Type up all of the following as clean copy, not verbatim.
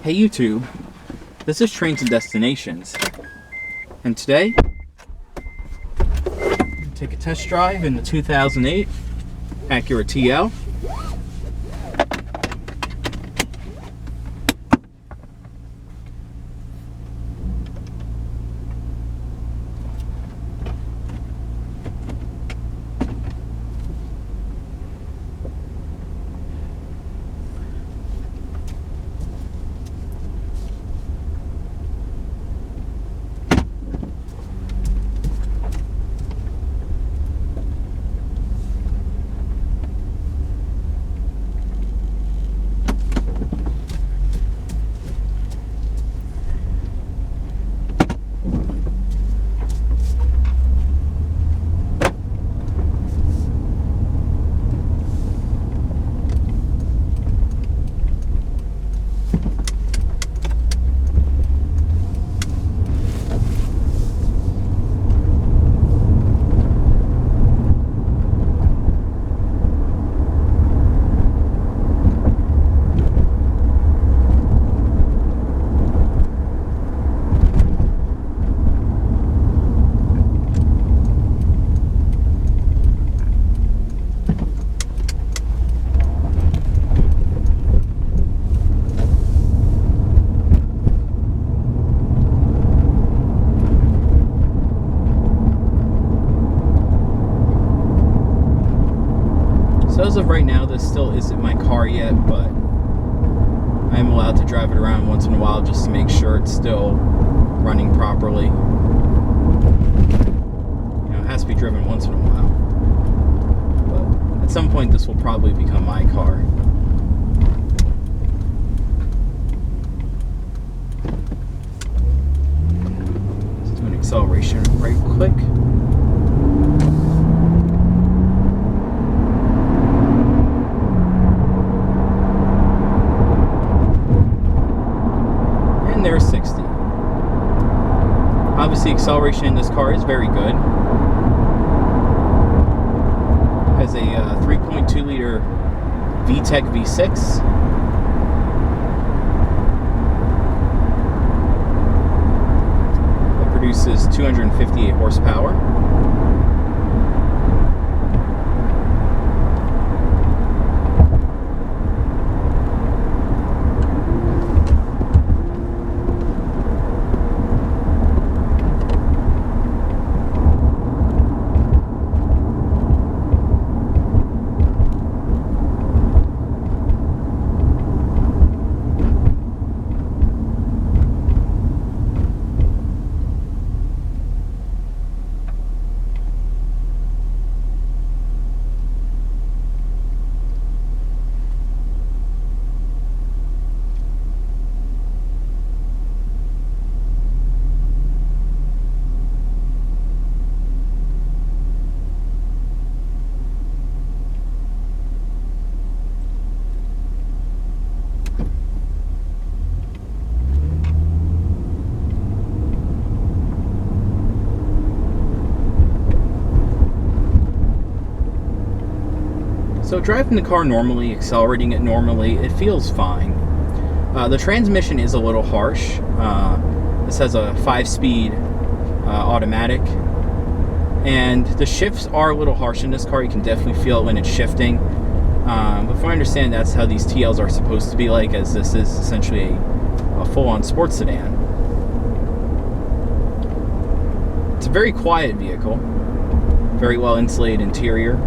Hey YouTube, this is Trains and Destinations, and today, take a test drive in the 2008 Acura TL. So as of right now, this still isn't my car yet, but I am allowed to drive it around once in a while just to make sure it's still running properly. You know, it has to be driven once in a while. But at some point, this will probably become my car. Let's do an acceleration right quick. There's 60. Obviously, acceleration in this car is very good. Has a 3.2 liter VTEC V6. It produces 258 horsepower. So driving the car normally, accelerating it normally, it feels fine. The transmission is a little harsh. This has a 5-speed automatic, and the shifts are a little harsh in this car. You can definitely feel it when it's shifting. But from what I understand, that's how these TLs are supposed to be like, as this is essentially a full-on sports sedan. It's a very quiet vehicle, very well insulated interior.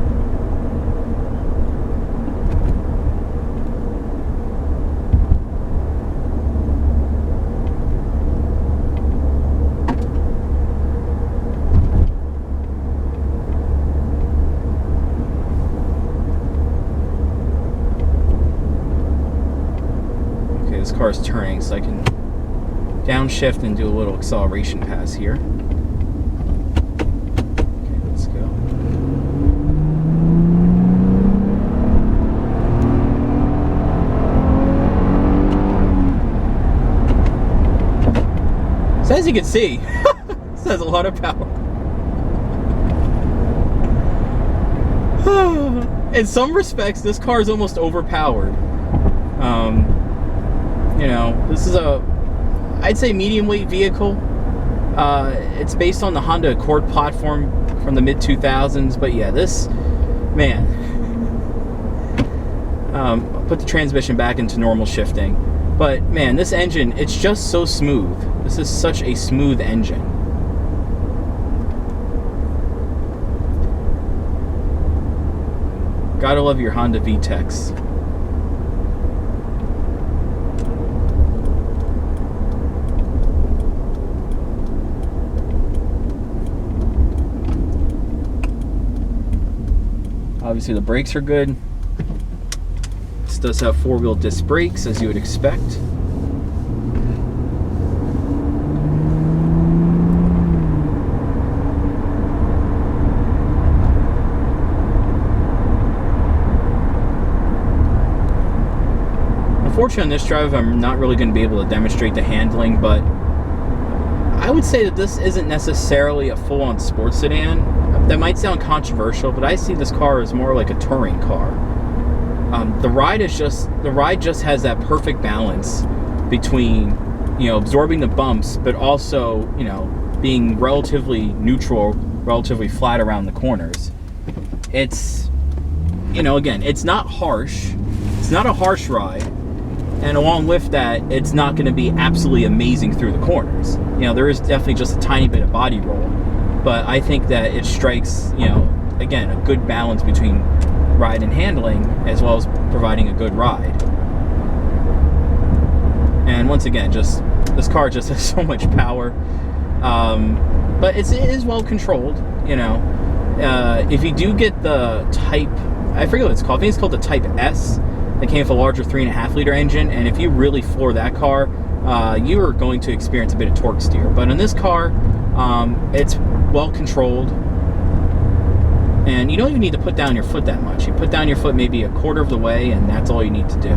This car is turning, so I can downshift and do a little acceleration pass here. Okay, let's go. So as you can see, this has a lot of power. In some respects, this car is almost overpowered. You know, this is I'd say medium weight vehicle. It's based on the Honda Accord platform from the mid 2000s, but yeah, this, man, put the transmission back into normal shifting. But man, this engine, it's just so smooth. This is such a smooth engine. Gotta love your Honda VTECs. Obviously the brakes are good. This does have four-wheel disc brakes, as you would expect. Unfortunately, on this drive, I'm not really going to be able to demonstrate the handling, but I would say that this isn't necessarily a full-on sports sedan. That might sound controversial, but I see this car as more like a touring car. The ride just has that perfect balance between, you know, absorbing the bumps, but also, you know, being relatively neutral, relatively flat around the corners. It's, you know, again, it's not harsh. It's not a harsh ride. And along with that, it's not going to be absolutely amazing through the corners. You know, there is definitely just a tiny bit of body roll. But I think that it strikes, you know, again, a good balance between ride and handling, as well as providing a good ride. And once again, just this car just has so much power. But it is well controlled, you know. If you do get the Type, I forget what it's called. I think it's called the Type S. That came with a larger 3.5 liter engine, and if you really floor that car, you are going to experience a bit of torque steer. But in this car, it's well controlled, and you don't even need to put down your foot that much. You put down your foot maybe a quarter of the way, and that's all you need to do.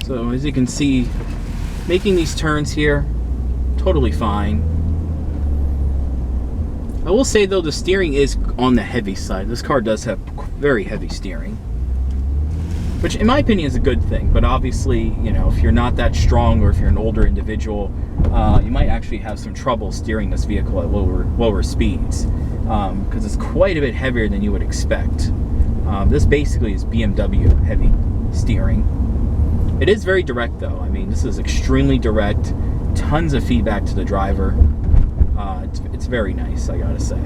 So as you can see, making these turns here, totally fine. I will say though, the steering is on the heavy side. This car does have very heavy steering, which in my opinion is a good thing. But obviously, you know, if you're not that strong, or if you're an older individual, you might actually have some trouble steering this vehicle at lower speeds, because it's quite a bit heavier than you would expect. This basically is BMW heavy steering. It is very direct though. I mean, this is extremely direct. Tons of feedback to the driver. It's very nice, I gotta say.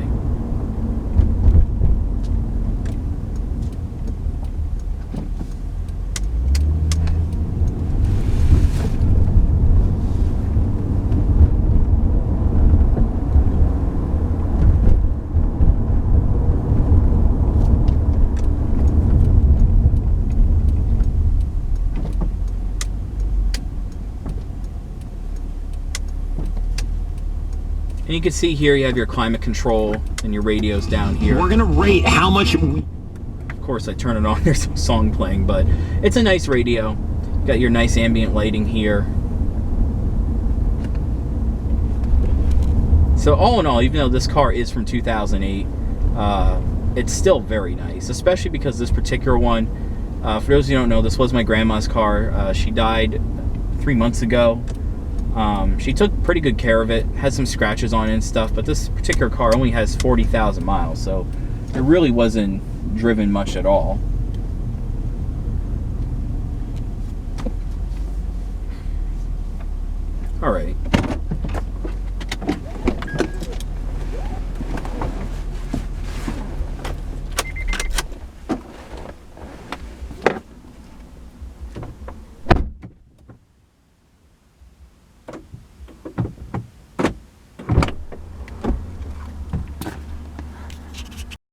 And you can see here you have your climate control and your radios down here. We're gonna rate how much Of course I turn it on, there's some song playing, but it's a nice radio. You got your nice ambient lighting here. So all in all, even though this car is from 2008, it's still very nice, especially because this particular one, for those of you who don't know, this was my grandma's car. She died 3 months ago. She took pretty good care of it, has some scratches on it and stuff, but this particular car only has 40,000 miles, so it really wasn't driven much at all. Alright,